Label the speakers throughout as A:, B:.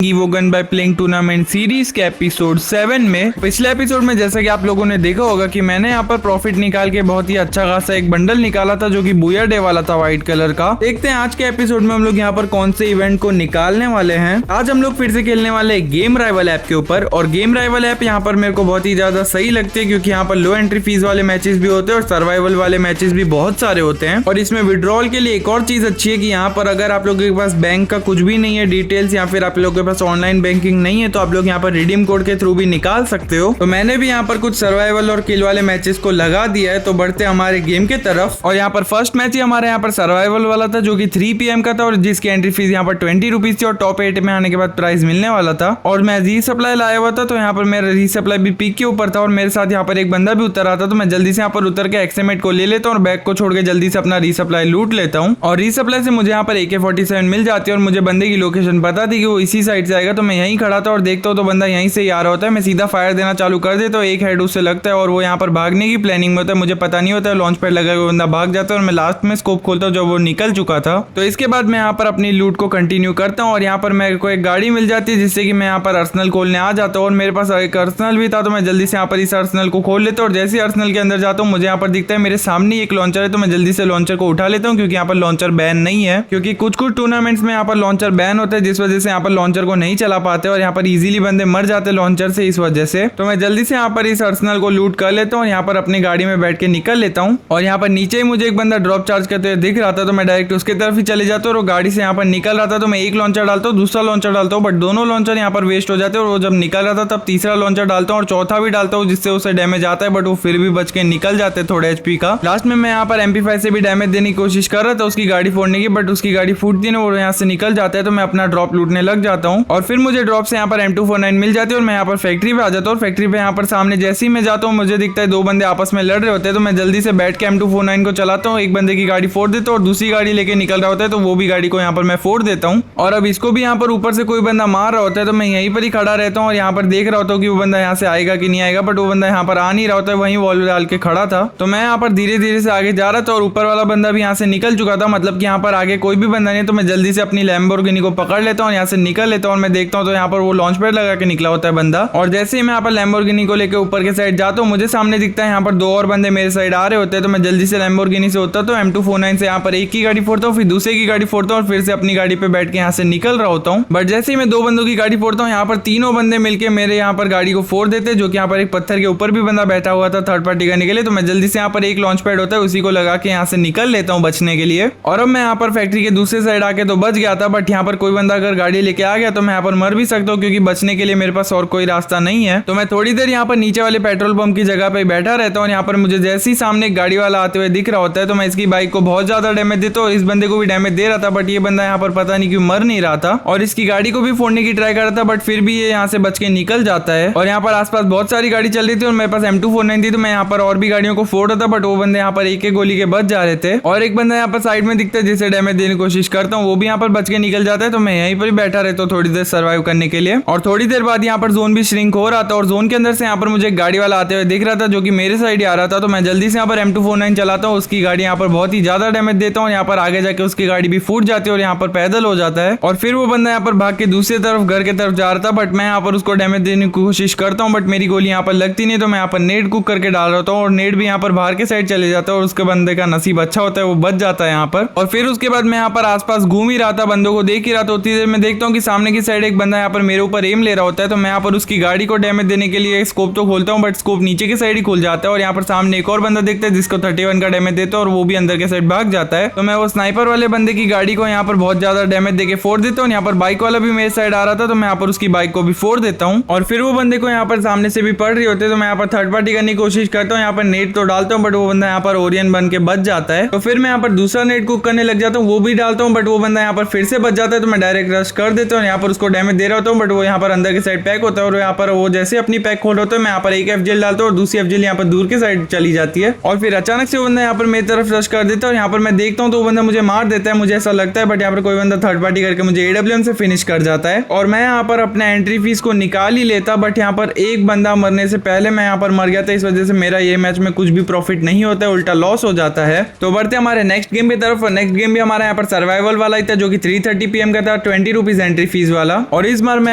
A: वो gun by playing tournament series के episode 7 में। पिछले एपिसोड में जैसा कि आप लोगों ने देखा होगा कि मैंने यहाँ पर प्रॉफिट निकाल के बहुत ही अच्छा खासा एक बंडल निकाला था जो कि बूया डे वाला था व्हाइट कलर का। देखते हैं आज के एपिसोड में हम लोग यहाँ पर कौन से इवेंट को निकालने वाले हैं। आज हम लोग फिर से खेलने वाले हैं गेम राइवल ऐप के ऊपर, और गेम राइवल ऐप यहाँ पर मेरे को बहुत ही ज्यादा सही लगती है क्योंकि यहाँ पर लो एंट्री फीस वाले मैचेस भी होते हैं और सर्वाइवल वाले मैचेस भी बहुत सारे होते हैं। और इसमें विड्रॉल के लिए एक और चीज अच्छी है कि यहाँ पर अगर आप लोगों के पास बैंक का कुछ भी नहीं है डिटेल्स, या फिर आप लोगों के पास ऑनलाइन बैंकिंग नहीं है, तो आप लोग यहाँ पर रिडीम कोड के थ्रू भी निकाल सकते हो। तो मैंने भी यहाँ पर कुछ सर्वाइवल और किल वाले मैचेस को लगा दिया है। तो बढ़ते हमारे गेम के तरफ, और यहाँ पर फर्स्ट मैच ही हमारे यहाँ पर सर्वाइवल वाला था जो कि 3 PM का था और जिसकी एंट्री फीस यहाँ पर 20 रुपीज थी और टॉप 8 में आने के बाद प्राइस मिलने वाला था। और मैं रीसप्लाई लाया हुआ था, तो यहाँ पर मेरा रीसप्लाई भी पीक के ऊपर था और मेरे साथ यहाँ पर एक बंदा भी उतर आता, तो मैं जल्दी से यहाँ पर उतर के एक्सएमेट को ले लेता हूँ और बैग को छोड़ के जल्दी से अपना रीसप्लाई लूट लेता हूँ। और रीसप्लाई से मुझे यहाँ पर AK-47 मिल जाती है और मुझे बंदे की लोकेशन पता थी कि वो इसी साइड से आएगा, तो मैं यहीं खड़ा था और देखता हूँ तो बंदा यहीं से ही आ रहा होता है। मैं सीधा फायर देना चालू कर देता हूँ, एक हेड उससे लगता है और वो यहाँ पर भागने की प्लानिंग में होता है, मुझे पता नहीं होता है, लॉन्च पैड लगा बंदा भाग जाता है और मैं लास्ट में स्कोप खोलता हूँ जब वो निकल चुका था। तो इसके बाद मैं यहाँ पर अपनी लूट को कंटिन्यू करता हूँ और यहाँ पर मेरे को एक गाड़ी मिल जाती है जिससे कि मैं यहाँ पर अर्सनल खोलने आ जाता हूँ। और मेरे पास एक अर्सनल भी था, तो मैं जल्दी से यहाँ पर इस अर्सनल को खोल लेता हूँ और जैसे ही अर्सनल के अंदर जाता हूँ मुझे यहाँ पर दिखता है मेरे सामने एक लॉन्चर है, तो मैं जल्दी से लॉन्चर को उठा लेता हूँ क्योंकि यहाँ पर लॉन्चर बैन नहीं है, क्योंकि कुछ टूर्नामेंट्स में यहाँ पर लॉन्चर बैन होता है जिस वजह से यहाँ पर लॉन्चर को नहीं चला पाते और यहाँ पर इजीली बंदे मर जाते लॉन्चर से इस वजह से। तो मैं जल्दी से यहाँ पर इस अर्सनल को लूट कर लेता हूँ और यहाँ पर अपनी गाड़ी में बैठ के निकल लेता हूँ। और यहाँ पर नीचे ही मुझे एक बंदा ड्रॉप चार्ज करते हुए दिख रहा था, तो मैं डायरेक्ट उसकी तरफ ही चले जाता हूँ और गाड़ी से यहाँ पर निकल रहा था, तो मैं एक लॉन्चर डालता हूँ दूसरा लॉन्चर डालता हूँ, बट दोनों लॉन्चर यहाँ पर वेस्ट हो जाते हैं और वो जब निकल रहा था तब तीसरा लॉन्चर डालता हूँ और चौथा भी डालता हूँ जिससे उसे डैमेज आता है, बट वो फिर भी बच के निकल जाते थोड़े HP का। लास्ट में मैं यहाँ पर MP5 से भी डैमेज देने की कोशिश कर रहा था उसकी गाड़ी फोड़ने की, बट उसकी गाड़ी फूटती है वो यहाँ से निकल जाता है, तो मैं अपना ड्रॉप लूटने लग जाता हूँ। और फिर मुझे ड्रॉप से यहाँ पर M249 मिल जाती है और मैं यहाँ पर फैक्ट्री पे आ जाता हूँ। फैक्ट्री पे यहाँ पर सामने जैसे ही मैं जाता हूँ मुझे दिखता है दो बंदे आपस में लड़ रहे होते हैं, तो मैं जल्दी से बैठ के M249 को चलाता हूँ, एक बंदे की गाड़ी फोड़ देता हूँ और दूसरी गाड़ी लेके निकल रहा होता है, तो वो भी गाड़ी को यहाँ पर मैं फोड़ देता हूँ। और अब इसको भी यहाँ पर ऊपर से कोई बंदा मार रहा होता है, तो मैं यहीं पर ही खड़ा रहता हूँ और यहाँ पर देख रहा होता हूँ कि वो बंदा यहाँ से आएगा कि नहीं आएगा, बट वो बंदा यहाँ पर आ नहीं रहा होता है, वहीं वॉल डाल के खड़ा था। तो मैं यहाँ पर धीरे धीरे से आगे जा रहा था और ऊपर वाला बंदा भी यहाँ से निकल चुका था, मतलब कि यहाँ पर आगे कोई भी बंदा नहीं, तो मैं जल्दी से अपनी लैम्बोर्गिनी को पकड़ लेता हूँ, यहाँ से निकल लेता हूँ और मैं देखता हूँ तो यहाँ पर वो लॉन्च पैड लगा के निकला होता है बंदा। और जैसे ही मैं यहाँ पर लैम्बोर्गिनी को लेकर ऊपर के साइड जाता हूँ मुझे सामने दिखता है यहाँ पर दो और बंदे मेरे साइड आ रहे होते हैं, तो मैं जल्दी से लैम्बोर्गिनी से उतरता हूँ, M249 से यहाँ पर एक की गाड़ी फोड़ता हूँ, फिर दूसरे की गाड़ी फोड़ता हूँ और फिर से अपनी गाड़ी पे बैठ के यहाँ से निकल रहा होता हूँ। बट जैसे ही मैं दो बंदों की गाड़ी फोड़ता हूँ यहाँ पर तीनों बंदे मिलकर मेरे यहाँ पर गाड़ी को फोड़ देते, जो कि यहाँ पर एक पत्थर के ऊपर भी बंदा बैठा हुआ था थर्ड पार्टी करने के लिए। तो मैं जल्दी से यहाँ पर एक लॉन्च पैड होता है उसी को लगा के यहाँ से निकल लेता हूँ बचने के लिए। और अब मैं यहाँ पर फैक्ट्री के दूसरे साइड आके तो बच गया था, बट यहाँ पर कोई बंदा अगर गाड़ी लेके आ गया तो मैं यहाँ पर मर भी सकता हूँ क्योंकि बचने के लिए मेरे पास और कोई रास्ता नहीं है। तो मैं थोड़ी देर यहाँ पर नीचे वाले पेट्रोल पंप की जगह पे बैठा रहता हूँ। यहाँ पर मुझे जैसे ही सामने एक गाड़ी वाला आते हुए दिख रहा होता है, तो मैं इसकी बाइक को बहुत ज्यादा डैमेज देता हूँ और इस बंदे को भी डैमेज दे रहा था, बट ये बंदा यहाँ पर पता नहीं क्यों मर नहीं रहा था और इसकी गाड़ी को भी फोड़ने की ट्राई कर रहा था, बट फिर भी ये यहाँ से बच के निकल जाता है। और यहाँ पर आसपास बहुत सारी गाड़ी चल रही थी और मेरे पास M249 थी, तो मैं यहाँ पर और भी गाड़ियों को फोड़ रहा था, बट वो बंदे यहाँ पर एक गोली के बच जा रहे थे। और एक बंदा यहाँ पर साइड में दिखता है जिसे डैमेज देने की कोशिश करता हूँ, वो भी यहाँ पर बच के निकल जाता है, तो मैं यहीं पर ही बैठा रहता हूँ थोड़ी देर सर्वाइव करने के लिए। और थोड़ी देर बाद यहाँ पर जोन भी श्रिंक हो रहा था और जोन के अंदर से यहाँ पर मुझे एक गाड़ी वाला आते हुए दिख रहा था जो कि मेरे साइड ही आ रहा था, तो मैं जल्दी से यहाँ पर M249 चलाता हूँ, उसकी गाड़ी यहाँ पर बहुत ही ज्यादा डैमेज देता हूँ, यहाँ पर आगे जाके उसकी गाड़ी भी फूट जाती है और यहाँ पर पैदल हो जाता है। और फिर वो बंदा यहाँ पर भाग के दूसरी तरफ घर के तरफ जा रहा था, बट मैं यहाँ पर उसको डैमेज देने की कोशिश करता हूँ, बट मेरी गोली यहाँ पर लगती नहीं, तो मैं यहाँ पर नेट कुक करके डाल रहा हूँ और नेट भी यहाँ पर बाहर के साइड चले जाता है और उसके बंदे का नसीब अच्छा होता है, वो बच जाता है यहाँ पर। और फिर उसके बाद मैं यहाँ पर आसपास घूम ही रहा था, बंदों को देख ही रहा था, उतनी देर में देखता हूँ कि सामने की साइड एक बंदा यहाँ पर मेरे ऊपर एम ले रहा होता है, तो मैं यहाँ पर उसकी गाड़ी को डैमेज देने के लिए स्कोप तो खोलता हूँ, बट स्कोप नीचे की साइड ही खुल जाता है और यहाँ पर सामने एक और बंदा देखता है जिसको 31 का डैमेज देता है और वो भी अंदर के साइड भाग जाता है। तो मैं वो स्नाइपर वाले बंदे की गाड़ी को यहाँ पर बहुत ज्यादा डैमेज देके फोड़ देता हूँ। यहाँ पर बाइक वाला भी मेरे साइड आ रहा था, तो मैं यहाँ पर उसकी बाइक को भी फोड़ देता हूँ और फिर वो बंदे को यहाँ पर सामने से भी पड़ रही होती है, तो मैं यहाँ पर थर्ड पार्टी करने की कोशिश करता हूँ, यहाँ पर नेट तो डालता हूँ, बट वो बंदा यहाँ पर ओरियन बन के बच जाता है। तो फिर मैं यहाँ पर दूसरा नेट कुक करने लग जाता हूँ, वो भी डालता हूँ, बट वो बंदा यहाँ पर फिर से बच जाता है, तो मैं डायरेक्ट रश कर देता हूँ, यहाँ पर उसको डैमेज दे रहा होता हूँ, बट वो यहाँ पर अंदर के साइड पैक होता है और यहाँ पर वो जैसे अपनी पैक खोल होता है मैं यहाँ पर एक FGL डालता हूँ और दूसरी FGL यहाँ पर दूर के साइड चली जाती है। और फिर अचानक से वो बंदा यहाँ पर मेरी तरफ रश कर देता है और यहाँ पर मैं देखता हूँ तो वो बंदा मुझे मार देता है, मुझे ऐसा लगता है, बट यहाँ पर कोई बंदा थर्ड पार्टी करके मुझे AWM से फिनिश कर जाता है और मैं यहाँ पर अपना एंट्री फीस को निकाल ही लेता, बट यहाँ पर एक बंदा मरने से पहले मैं यहाँ पर मर गया था, इस वजह से मेरा ये मैच में कुछ भी प्रॉफिट नहीं होता है, उल्टा लॉस हो जाता है। तो बढ़ते हमारे नेक्स्ट गेम की तरफ। नेक्स्ट गेम भी हमारा यहाँ पर सर्वाइवल वाला ही था जो कि 3:30 PM का था, 20 रुपीज एंट्री फीस वाला। और इस बार मैं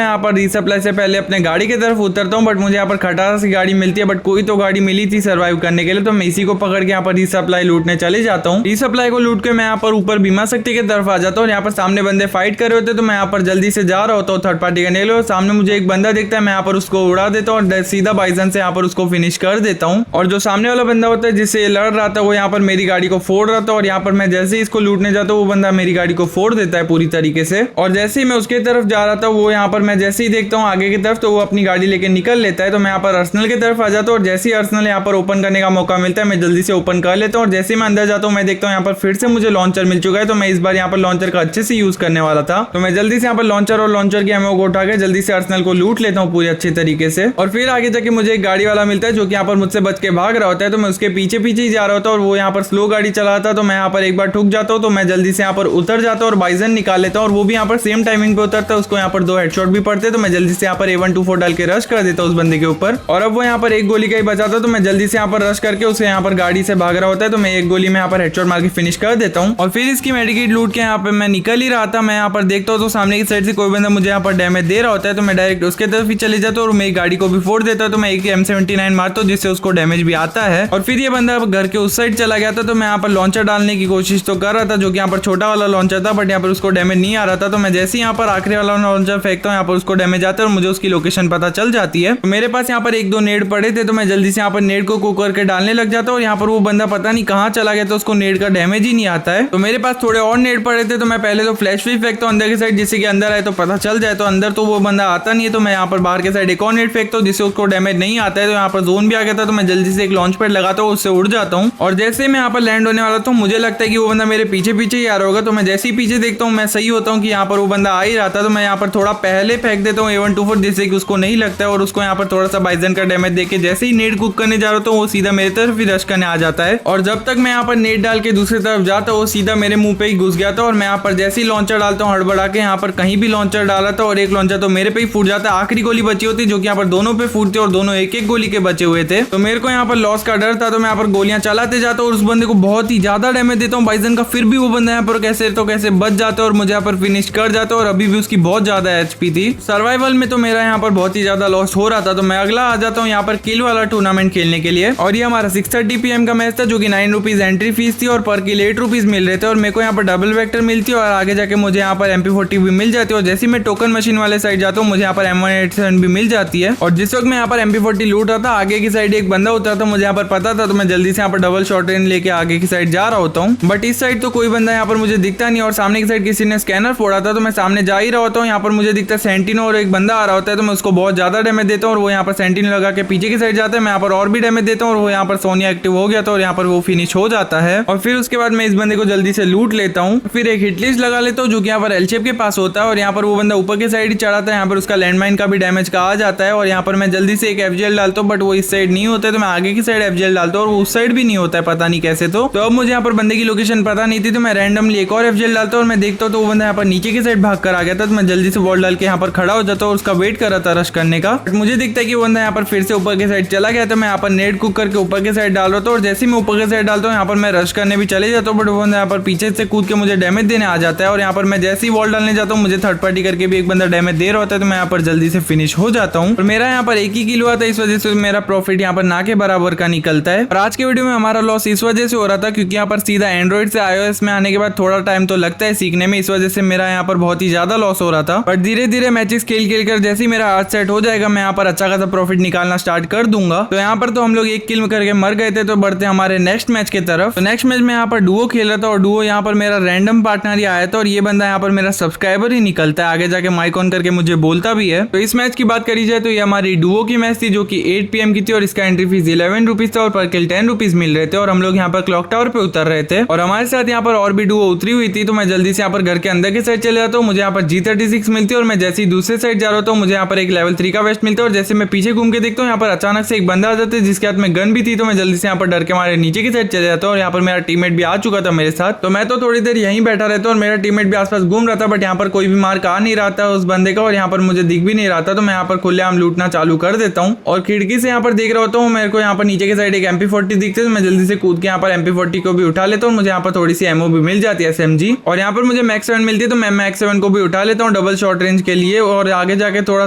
A: यहाँ पर रीसप्लाई से पहले अपने गाड़ी की तरफ उतरता हूँ, बट मुझे यहाँ पर खटारा सी गाड़ी मिलती है, बट कोई तो गाड़ी मिली थी सर्वाइव करने के लिए, तो मैं इसी को पकड़ के यहाँ पर रीसप्लाई लूटने चले जाता हूँ। रीसप्लाई को लूट के मैं यहाँ पर ऊपर बीमा शक्ति की तरफ आ जाता हूँ। यहाँ पर सामने बंदे फाइट कर रहे होते, तो मैं यहाँ पर जल्दी से जा रहा होता हूँ थर्ड पार्टी करने के लिए, और सामने मुझे एक बंदा दिखता है, मैं यहाँ पर उसको उड़ा देता हूँ और सीधा बाइजन से यहाँ पर उसको फिनिश कर देता हूँ। और जो सामने वाला बंदा होता है जिससे लड़ रहा था, वो यहाँ पर मेरी गाड़ी को फोड़ रहा था, और यहाँ पर मैं जैसे ही इसको लूटने जाता हूँ वो बंदा मेरी गाड़ी को फोड़ देता है पूरी तरीके से। और जैसे ही मैं उसके तरफ जा रहा था, वो यहाँ पर मैं जैसे ही देखता हूँ आगे की तरफ, तो वो अपनी गाड़ी लेके निकल लेता है। तो मैं यहाँ पर अर्सनल की तरफ आ जाता हूँ, और जैसे ही अर्सनल यहाँ पर ओपन करने का मौका मिलता है, मैं जल्दी से ओपन कर लेता हूँ। और जैसे ही मैं अंदर जाता हूँ, मैं देखता हूँ यहाँ पर फिर से मुझे लॉन्चर मिल चुका है, तो मैं इस बार यहाँ पर लॉन्चर का अच्छे से यूज करने वाला था। तो मैं जल्दी से यहाँ पर लॉन्चर और लॉन्चर की एमओ को उठा के जल्दी से अर्सनल को लूट लेता हूँ पूरी अच्छे तरीके से। और फिर आगे जाके मुझे एक गाड़ी वाला मिलता है जो कि यहाँ पर मुझसे बच के भाग रहा होता है, तो मैं उसके पीछे पीछे ही जा रहा होता हूँ, और वो यहाँ पर स्लो गाड़ी चला था, तो मैं यहाँ पर एक बार ठुक जाता हूँ। तो मैं जल्दी से यहाँ पर उतर जाता हूँ और बाइजन निकाल लेता हूँ, और वो भी यहाँ पर सेम टाइमिंग पे उतरता है। उसको यहाँ पर 2 हेडशॉट भी पड़ते, तो मैं जल्दी से यहाँ पर A124 डाल के रश कर देता हूँ उस बंदे के ऊपर। और अब वो यहाँ पर एक गोली का ही बचा था, तो मैं जल्दी से यहाँ पर रश करके उसे यहाँ पर गाड़ी से भाग रहा होता है, तो मैं एक गोली में यहाँ पर हेडशॉट मार के फिनिश कर देता हूँ। और फिर इसकी मेडिकेट लूट के यहाँ पे मैं निकल ही रहा था। मैं यहाँ पर देखता हूँ तो सामने की साइड से कोई बंदा मुझे यहाँ पर डैमेज दे रहा होता है, तो मैं डायरेक्ट उसके तरफ ही चले जाता हूँ और मेरी गाड़ी को भी फोड़ देता है। तो मैं एक M79 मारता हूँ जिससे उसको डैमेज भी आता है। और फिर ये बंदा घर के उस साइड चला गया था, तो मैं यहाँ पर लॉन्चर डालने की कोशिश तो कर रहा था, जो कि यहाँ पर छोटा वाला लॉन्चर था, बट यहाँ पर उसको डैमेज नहीं आ रहा था। तो मैं जैसे ही यहाँ पर आखिरी वाला लॉन्चर फेंकता हूँ, यहाँ पर उसको डैमेज आता है और मुझे उसकी लोकेशन पता चल जाती है। तो मेरे पास यहाँ पर 1-2 नेड पड़े थे, तो मैं जल्दी से यहाँ पर नेड को कुक करके डालने लग जाता हूँ, और यहाँ पर वो बंदा पता नहीं कहाँ चला गया, तो उसको नेड का डैमेज ही नहीं आता है। तो मेरे पास थोड़े और नेड पड़े थे, तो मैं पहले तो फ्लैश भी फेंकता हूँ अंदर की साइड, जिससे कि अंदर आए तो पता चल जाए। तो अंदर तो वो बंदा आता नहीं है, तो मैं यहाँ पर बाहर के साइड एक और नेड फेंकता हूँ जिससे उसको डैमेज नहीं आता है। तो यहाँ पर जोन भी आ गया था, तो मैं जल्दी से एक लॉन्च पैड लगाता हूँ, उससे उड़ जाता हूँ। और जैसे मैं यहाँ पर लैंड होने वाला था, मुझे लगता है कि वो बंदा मेरे पीछे पीछे ही आ रहा होगा, तो मैं जैसे ही पीछे देखता हूँ मैं सही होता हूँ कि यहाँ पर वो बंदा आ ही रहा था। तो मैं यहाँ पर थोड़ा पहले फेंक देता हूँ A124 जिससे कि उसको नहीं लगता है, और उसको यहाँ पर थोड़ा सा बाइजन का डैमेज देके जैसे ही नेट कुक करने जा रहा था, वो सीधा मेरे तरफ ही रश करने आ जाता है। और जब तक मैं यहाँ पर नेट डाल के दूसरी तरफ जाता, वो सीधा मेरे मुंह पे ही घुस गया था। और मैं यहाँ पर जैसे ही लॉन्चर डालता हूँ हड़बड़ा के, यहाँ पर कहीं भी लॉन्चर डाला था और एक लॉन्चर तो मेरे पे ही फूट जाता। आखिरी गोली बची होती जो कि यहाँ पर दोनों पे फूटते और दोनों एक एक गोली के बचे हुए थे। तो मेरे को यहाँ पर लॉस का डर था, तो मैं यहाँ पर गोलियां चलाते जाता हूँ और उस बंदे को बहुत ही ज्यादा डैमेज देता हूँ बाइजन का। फिर भी वो बंदा यहाँ पर कैसे तो कैसे बच जाता है और मुझे यहाँ पर फिनिश कर जाता है, और अभी भी उसकी बहुत ज्यादा HP थी। सर्वाइवल में तो मेरा यहाँ पर बहुत ही ज्यादा लॉस हो रहा था, तो मैं अगला आ जाता हूँ यहाँ पर किल वाला टूर्नामेंट खेलने के लिए। और ये हमारा 6:30 PM का मैच था, जो कि 9 रुपीज एंट्री फीस थी और पर किल 8 रुपीज मिल रहे थे। और मेरे को यहाँ पर डबल वेक्टर मिलती है और आगे जाके मुझे यहाँ पर MP40 भी मिल जाती है। और जैसे मैं टोकन मशीन वाले साइड जाता हूँ, मुझे यहाँ पर M187 भी मिल जाती है। और जिस वक्त मैं यहाँ पर MP40 लूट रहा था, आगे की साइड एक बंदा उतरा था, मुझे यहाँ पर पता था, तो मैं जल्दी से यहाँ पर डबल शॉट रेंज लेके आगे की साइड जा रहा होता हूँ। बट इस साइड तो कोई बंदा यहाँ पर मुझे दिखता नहीं, और सामने की साइड किसी ने स्कैनर फोड़ा था, तो मैं सामने जा ही रहा होता हूँ। यहाँ पर मुझे दिखता है सेंटिनो और एक बंदा आ रहा होता है, तो मैं उसको बहुत ज्यादा डैमेज देता हूँ, और वो यहाँ पर सेंटिनो लगा के पीछे की साइड जाता है। मैं यहाँ पर और भी डैमेज देता हूँ, और वो यहाँ पर सोनिया एक्टिव हो गया था, और यहाँ पर वो फिनिश हो जाता है। और फिर उसके बाद मैं इस बंदे को जल्दी से लूट लेता हूँ, फिर एक हिट लिस्ट लगा लेता हूँ जो कि यहाँ पर एलशेप के पास होता है। और यहाँ पर वो बंदा ऊपर के साइड ही चढ़ाता है, यहाँ पर उसका लैंडमाइन का भी डैमेज का आ जाता है। और यहाँ पर मैं जल्दी से एक FGL डालता हूँ, बट वो इस साइड नहीं होता है, तो मैं आगे की साइड FGL डालता हूँ और वो उस साइड भी नहीं होता है, पता नहीं कैसे। तो अब मुझे यहाँ पर बंदे की लोकेशन पता नहीं थी, तो मैं रैंडमली एक और FGL डालता हूँ और मैं देखता हूँ तो वो बंदा यहाँ पर नीचे की साइड भाग कर आ गया था। तो मैं जल्दी से वॉल डाल के यहाँ पर खड़ा हो जाता हूँ और उसका वेट कर रहा था रश करने का। बट मुझे दिखता है कि वो बंदा यहाँ पर फिर से ऊपर के साइड चला गया था। मैं यहाँ पर नेट कुक करके ऊपर के साइड डाल रहा था, और जैसे मैं ऊपर के साइड डालता हूँ यहाँ पर मैं रश करने भी चले जाता हूँ, बट वो बंदा यहाँ पर पीछे से कूद के मुझे डैमेज देने आ जाता है। और यहाँ पर मैं जैसे ही वॉल डालने जाता हूँ, मुझे थर्ड पार्टी करके भी एक बंदा डैमेज दे रहा होता है, तो मैं यहाँ पर जल्दी से फिनिश हो जाता हूँ। और मेरा यहाँ पर एक ही किल हुआ था, इस वजह से मेरा प्रॉफिट यहाँ पर ना के बराबर का निकलता है। और आज के वीडियो में हमारा लॉस इस वजह से हो रहा था क्योंकि यहाँ पर सीधा एंड्रॉइड से iOS में आने के बाद थोड़ा टाइम तो लगता है सीखने में, इस वजह से मेरा यहाँ पर बहुत ही ज्यादा लॉस हो रहा था। बट धीरे धीरे मैचेस खेल कर जैसे ही मेरा हाथ सेट हो जाएगा, मैं यहाँ पर अच्छा खासा प्रॉफिट निकालना स्टार्ट कर दूंगा। तो यहाँ पर तो हम लोग एक किल करके मर गए थे, तो बढ़ते हमारे नेक्स्ट मैच की तरफ। तो नेक्स्ट मैच में यहाँ पर डुओ खेल रहा था, और डुओ यहाँ पर मेरा रैंडम पार्टनर ही आया था, और ये बंदा यहाँ पर मेरा सब्सक्राइबर ही निकलता है, आगे जाके माइक ऑन करके मुझे बोलता भी है। तो इस मैच की बात करी जाए तो ये हमारी डुओ की मैच थी, जो कि 8 PM की थी, और इसका एंट्री फीस 11 रुपीज था और पर किल 10 रुपीज मिल रहे थे। और हम लोग यहाँ पर क्लॉक टावर पे उतर रहे थे, और हमारे साथ यहाँ पर और भी डुओ उतरी हुई थी। तो मैं जल्दी से यहाँ पर घर के अंदर के साइड चले जाता हूँ, मुझे यहाँ पर G36 मिलती है, और मैं जैसे ही दूसरे साइड जा रहा हूँ मुझे यहाँ पर एक लेवल 3 का वेस्ट मिलता है। और जैसे मैं पीछे घूम के देखता हूँ, यहाँ पर अचानक से एक बंदा आ जाता है जिसके हाथ में गन भी थी। तो मैं जल्दी से यहाँ पर डर के मारे नीचे की साइड चले जाता हूँ, और यहाँ पर मेरा टीममेट भी आ चुका था मेरे साथ। तो मैं तो थोड़ी देर यहीं बैठा रहता हूँ, और मेरा टीममेट भी आसपास घूम रहा था, बट यहाँ पर कोई भी मार्क आ नहीं रहा था उस बंदे का, और यहाँ पर मुझे दिख भी नहीं रहा था। तो मैं यहाँ पर खुलेआम लूटना चालू कर देता हूँ, और खिड़की से यहाँ पर देख रहा होता हूँ। मेरे को यहाँ पर नीचे की साइड एक MP40 दिखती है, तो मैं जल्दी से कूद के यहाँ पर MP40 को भी उठा लेता हूँ। मुझे यहाँ पर थोड़ी सी एमओ भी मिल जाती है SMG, और यहाँ पर मुझे मैक्स 7 मिलती है, तो मैं मैक्स 7 को भी उठा लेता हूँ। लेता हूँ डबल शॉर्ट रेंज के लिए, और आगे जाके थोड़ा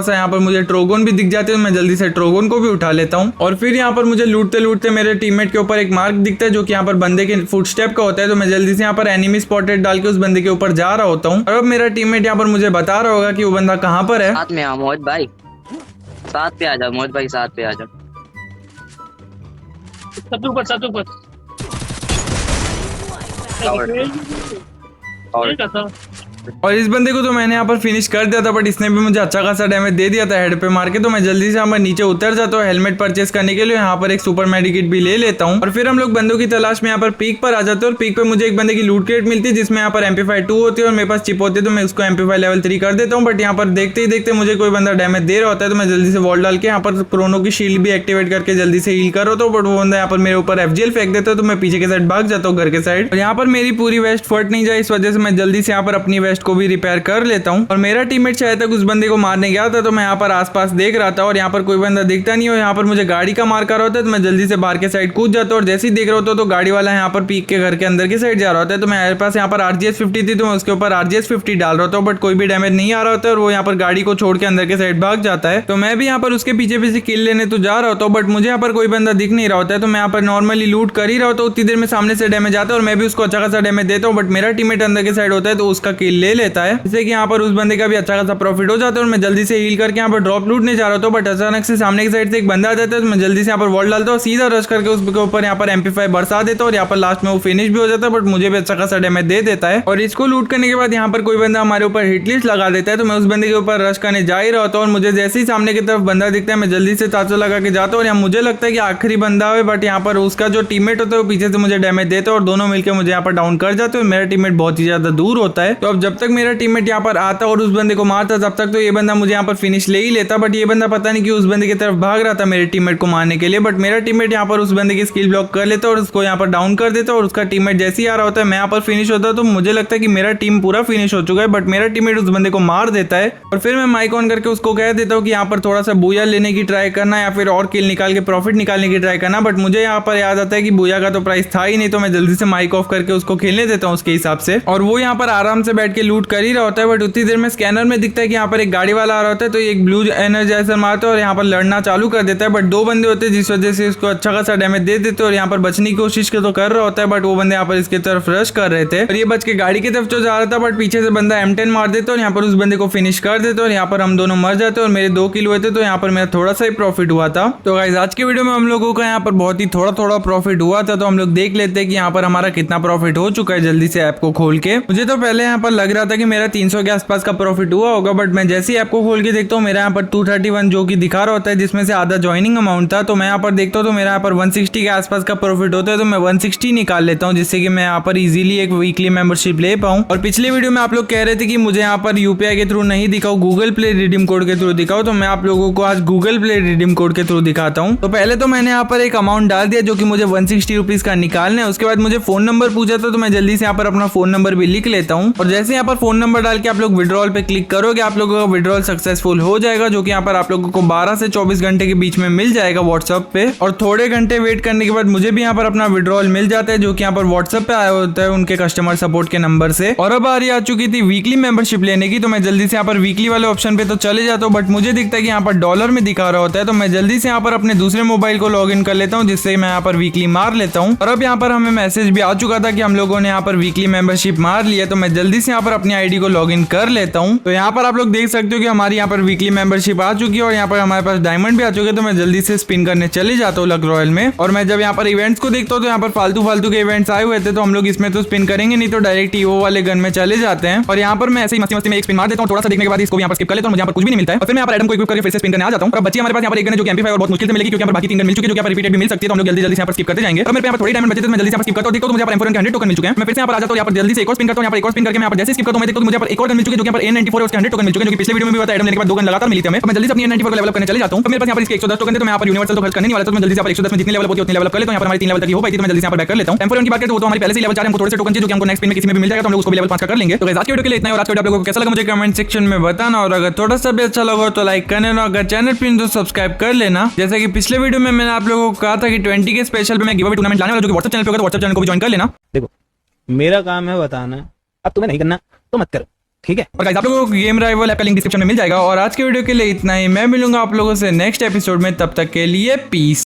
A: सा यहाँ पर मुझे ट्रोगन भी दिख जाते हैं, मैं जल्दी से ट्रोगन को भी उठा लेता हूँ। और फिर यहाँ पर मुझे लूटते लूटते मेरे टीममेट के ऊपर एक मार्क दिखता है जो कि यहाँ पर बंदे के फुटस्टेप का होता है। तो मैं जल्दी से यहाँ पर एनिमी स्पॉटेड डाल के उस बंदे के ऊपर जा रहा होता हूँ। और अब मेरा टीममेट यहाँ पर मुझे बता रहा होगा कि वो बंदा कहाँ पर है।
B: साथ में आओ मोहित भाई, साथ पे आ जाओ मोहित भाई, साथ पे आ जाओ।
A: और इस बंदे को तो मैंने यहाँ पर फिनिश कर दिया था, बट इसने भी मुझे अच्छा खासा डैमेज दे दिया था हेड पे मार के। तो मैं जल्दी से यहाँ पर नीचे उतर जाता हूँ हेलमेट परचेस करने के लिए, यहाँ पर एक सुपर मेडिकेट भी ले लेता हूँ। और फिर हम लोग बंदों की तलाश में यहाँ पर पीक पर आ जाते हैं, और पीक पे मुझे एक बंदे की लूट क्रेट मिलती है जिसमें यहाँ पर MP5 2 होती है और मेरे पास चिप होती है। तो मैं उसको MP5 लेवल 3 कर देता हूँ, बट यहाँ पर देखते ही देखते मुझे कोई बंदा डैमेज दे रहा होता है। तो मैं जल्दी से वॉल डाल के यहाँ पर क्रोनो की शील्ड भी एक्टिवेट करके जल्दी से हील कर रहा हूँ, बट वो बंदा यहाँ पर मेरे ऊपर FGL फेंक देता है। तो मैं पीछे के साइड भाग जाता हूँ घर के साइड, और यहाँ पर मेरी पूरी वेस्ट फट नहीं जाए, इस वजह से मैं जल्दी से यहाँ पर अपनी वेस्ट को भी रिपेयर कर लेता हूँ। और मेरा टीममेट शायद तक उस बंदे को मारने गया था, तो मैं यहाँ पर आसपास देख रहा था और यहाँ पर कोई बंदा दिखता नहीं, और यहाँ पर मुझे गाड़ी का मार कर रहा होता है। तो मैं जल्दी से बाहर के साइड कूद जाता हूँ, और जैसे ही देख रहा होता तो गाड़ी वाला यहाँ पर पीक के घर के अंदर की साइड जा रहा होता है। तो मेरे पास यहाँ पर RGS 50 थी, तो मैं उसके ऊपर RGS 50 डाल रहा था, बट कोई भी डैमेज नहीं आ रहा होता है, और वो यहाँ पर गाड़ी को छोड़ के अंदर के साइड भाग जाता है। तो मैं भी यहाँ पर उसके पीछे पीछे किल लेने तो जा रहा होता हूँ, बट मुझे यहाँ पर कोई बंदा दिख नहीं रहा होता है। तो मैं यहाँ पर नॉर्मली लूट कर ही रहा होता हूँ, उतनी देर में सामने से डैमेज आता है और मैं भी उसको अच्छा खासा डैमेज देता हूँ, बट मेरा टीममेट अंदर के साइड होता है तो उसका किल ले लेता है, जिससे कि यहाँ पर उस बंदे का भी अच्छा खासा प्रॉफिट हो जाता है। और मैं जल्दी से हील करके यहाँ पर ड्रॉप लूटने जा रहा था, बट अचानक से सामने की साइड से एक बंदा आ जाता है। तो मैं जल्दी से यहाँ पर वॉल डालता हूँ, सीधा रश करके उसके ऊपर यहाँ पर MP5 बरसा देता हूँ, और यहाँ पर लास्ट में वो फिनिश भी हो जाता है, बट मुझे भी अच्छा खासा डैमेज दे देता है। और इसको लूट करने के बाद यहाँ पर कोई बंदा हमारे ऊपर हिट लिस्ट लगा देता है। तो मैं उस बंदे के ऊपर रश करने जा ही रहा था, और मुझे जैसे ही सामने की तरफ बंदा दिखता है मैं जल्दी से ताचा लगा के जाता हूँ, और यहाँ मुझे लगता है कि आखिरी बंदा है, बट यहाँ पर उसका जो टीममेट होता है वो पीछे से मुझे डैमेज देता है, और दोनों मिलकर मुझे यहाँ पर डाउन कर जाते हैं। मेरा टीममेट बहुत ही ज्यादा दूर होता है। तो अब जब तक मेरा टीममेट यहाँ पर आता और उस बंदे को मारता, तब तक तो ये बंदा मुझे यहाँ पर फिनिश ले ही लेता, बट ये बंदा पता नहीं कि उस बंदे की तरफ भाग रहा था मेरे टीममेट को मारने के लिए। बट मेरा टीममेट यहाँ पर उस बंदे की स्किल ब्लॉक कर लेता और उसको यहाँ पर डाउन कर देता, और उसका टीममेट जैसे ही आ रहा होता है मैं यहाँ पर फिनिश होता है। तो मुझे लगता है कि मेरा टीम पूरा फिनिश हो चुका है, बट मेरा टीममेट उस बंदे को मार देता है। और फिर मैं माइक ऑन करके उसको कह देता हूँ कि यहाँ पर थोड़ा सा बूया लेने की ट्राई करना या फिर और किल निकाल के प्रॉफिट निकालने की ट्राई करना, बट मुझे यहाँ पर याद आता है कि बूया का तो प्राइस था ही नहीं। तो मैं जल्दी से माइक ऑफ करके उसको खेलने देता हूँ उसके हिसाब से, और वो यहाँ पर आराम से बैठ के लूट कर ही रहा होता है। बट उतनी देर में स्कैनर में दिखता है कि यहाँ पर एक गाड़ी वाला आ रहा होता है, तो एक ब्लू एनर्जाइजर मारता है और यहाँ पर लड़ना चालू कर देता है। बट दो बंदे होते हैं जिस वजह से इसको अच्छा खासा डैमेज दे देते हैं, और यहाँ पर बचने की कोशिश तो कर रहा होता है, बट वो बंदे यहाँ पर इसकी तरफ रश कर रहे थे और ये बच के गाड़ी की तरफ तो जा रहा था, बट पीछे से बंदा M10 मार देता और यहाँ पर उस बंदे को फिनिश कर देते और यहाँ पर हम दोनों मर जाते और मेरे 2 किल हुए थे। तो यहाँ पर मेरा थोड़ा सा ही प्रॉफिट हुआ था। तो गाइस आज के वीडियो में हम लोगों का यहाँ पर बहुत ही थोड़ा प्रॉफिट हुआ था। तो हम लोग देख लेते हैं कि यहाँ पर हमारा कितना प्रॉफिट हो चुका है जल्दी से ऐप को खोल के। मुझे तो पहले यहाँ पर लग रहा था कि मेरा 300 के आसपास का प्रॉफिट हुआ होगा, बट मैं जैसे ही ऐप को खोल के देखता हूँ मेरा यहाँ पर 231 जो कि दिखा रहा होता है, जिसमें से आधा ज्वाइनिंग अमाउंट था। तो मैं यहाँ पर देखता हूँ तो मेरा यहाँ पर 160 के आसपास का प्रॉफिट होता है। तो मैं 160 निकाल लेता हूँ, जिससे कि मैं यहाँ पर इजीली एक वीकली मेंबरशिप ले पाऊँ। और पिछले वीडियो में आप लोग कह रहे थे कि मुझे यहाँ पर UPI के थ्रू नहीं दिखाओ, गूगल प्ले रिडीम कोड के थ्रू दिखाओ। तो मैं आप लोगों को आज गूगल प्ले रिडीम कोड के थ्रू दिखाता हूँ। तो पहले तो मैंने यहाँ पर एक अमाउंट डाल दिया जो कि मुझे 160 रुपीज का निकालना है। उसके बाद मुझे फोन नंबर पूछा था, तो मैं जल्दी से यहाँ पर अपना फोन नंबर भी लिख लेता हूँ। और जैसे यहाँ पर फोन नंबर डाल के आप लोग विड्रॉल पे क्लिक करोगे, आप लोगों का विड्रॉल सक्सेसफुल हो जाएगा, जो कि यहाँ पर आप लोगों को 12 से 24 घंटे के बीच में मिल जाएगा व्हाट्सएप पे। और थोड़े घंटे वेट करने के बाद मुझे भी यहाँ पर अपना विड्रॉल मिल जाता है, जो कि यहाँ पर व्हाट्सएप पे आया होता है उनके कस्टमर सपोर्ट के नंबर से। और अब बारी आ चुकी थी वीकली मेंबरशिप लेने की। तो मैं जल्दी से यहाँ पर वीकली वाले ऑप्शन पे तो चले जाता हूँ, बट मुझे दिखता है कि यहाँ पर डॉलर में दिखा रहा होता है। तो मैं जल्दी से यहाँ पर अपने दूसरे मोबाइल को लॉग इन कर लेता हूँ, जिससे मैं यहाँ पर वीकली मार लेता हूँ। और अब यहाँ पर हमें मैसेज भी आ चुका था कि हम लोगों ने यहाँ पर वीकली मेंबरशिप मार लिया। तो मैं जल्दी से यहाँ पर अपनी आईडी को लॉग इन कर लेता हूँ। तो यहाँ पर आप लोग देख सकते हो कि हमारी यहाँ पर वीकली मेंबरशिप आ चुकी है और यहाँ पर हमारे पास डायमंड भी आ चुके हैं। तो मैं जल्दी से स्पिन करने चले जाता हूँ लक रॉयल में। और मैं जब यहाँ पर इवेंट्स को देखता हूँ तो यहाँ पर फालतू के इवेंट्स आए हुए थे, तो हम लोग इसमें तो स्पिन करेंगे नहीं, तो डायरेक्ट ईवो वाले गन में चले जाते हैं। और यहाँ पर मैं ऐसे ही मस्ती में एक स्पिन मार देता हूँ, थोड़ा सा देखने के बाद इसको यहाँ पर स्किप कर लेता हूँ, मुझे यहाँ पर कुछ भी नहीं मिलता है। और फिर मैं यहाँ पर एडम को इक्विप करके फिर से स्पिन करने आ जाता हूँ। और बच्चे हमारे पास यहाँ पर एक गन है जो कि MP5 और बहुत मुश्किल से मिलेगी, क्योंकि यहाँ पर बाकी 3 गन मिल चुकी है जो कि यहाँ पर रिपीटेड भी मिल सकती है। तो हम लोग जल्दी से यहाँ पर स्किप करते जाएंगे। और मेरे यहाँ पर थोड़ी डायमंड बचे थे, तो मैं जल्दी से स्किप करता हूँ। देखो तो मुझे यहाँ पर M4 के 100 टोकन मिल चुके हैं। मैं फिर से यहाँ पर आ जाता हूँ, यहाँ पर जल्दी से एक और स्पिन करता हूँ, यहाँ पर एक और स्पिन करके मैं यहाँ पर जैसे स्किप करता हूँ मैं देखता हूँ मुझे यहाँ पर एक और गन मिल चुकी है जो कि यहाँ पर A94 और उसके 100 टोकन मिल चुके हैं, जो कि पिछले वीडियो में भी बताया एडम लेने के बाद 2 गन लगातार मिली थी हमें। तो मैं जल्दी से अपनी A94 को लेवल अप करने चले जाता हूँ। तो मेरे पास यहाँ पर इसके 110 टोकन थे, तो मैं यहाँ पर यूनिवर्सल तो खर्च करने नहीं वाला था। तो मैं जल्दी से यहाँ पर 110 में जितने लेवल होती है उतने लेवल कर लेता हूँ। यहाँ पर हमारी 3 लेवल तक ही हो पाई थी, तो मैं जल्दी से यहाँ पर बैक कर लेता हूँ। M4 की बात करें तो वो तो हमारी पहले से लेवल 4 है, हमको थोड़े से टोकन चाहिए जो कि हमको नेक्स्ट स्पिन में किसी में भी मिल जाएगा, तो हम लोग उसको भी लेवल 5 का कर लेंगे। तो गाइस आज के वीडियो के लिए इतना ही। और आज के वीडियो आप लोगों को कैसा लगा मुझे कमेंट सेक्शन में बताना, और अगर थोड़ा सा भी अच्छा लगा तो लाइक करने ना, अगर चैनल पे तो सब्सक्राइब कर लेना। जैसे कि पिछले वीडियो में मैंने आप लोगों को कहा था कि 20 के स्पेशल पे मैं गिव अवे टूर्नामेंट लाने वाला, जो कि व्हाट्सएप चैनल पे होगा, तो व्हाट्सएप चैनल को भी ज्वाइन कर लेना।
C: देखो मेरा काम है बताना, अब तुम्हें नहीं करना तो मत करो। ठीक है।
A: और guys, आप लोगों को गेम राइवल ऐप का लिंक डिस्क्रिप्शन में मिल जाएगा। और आज के वीडियो के लिए इतना ही, मैं मिलूंगा आप लोगों से नेक्स्ट एपिसोड में, तब तक के लिए पीस।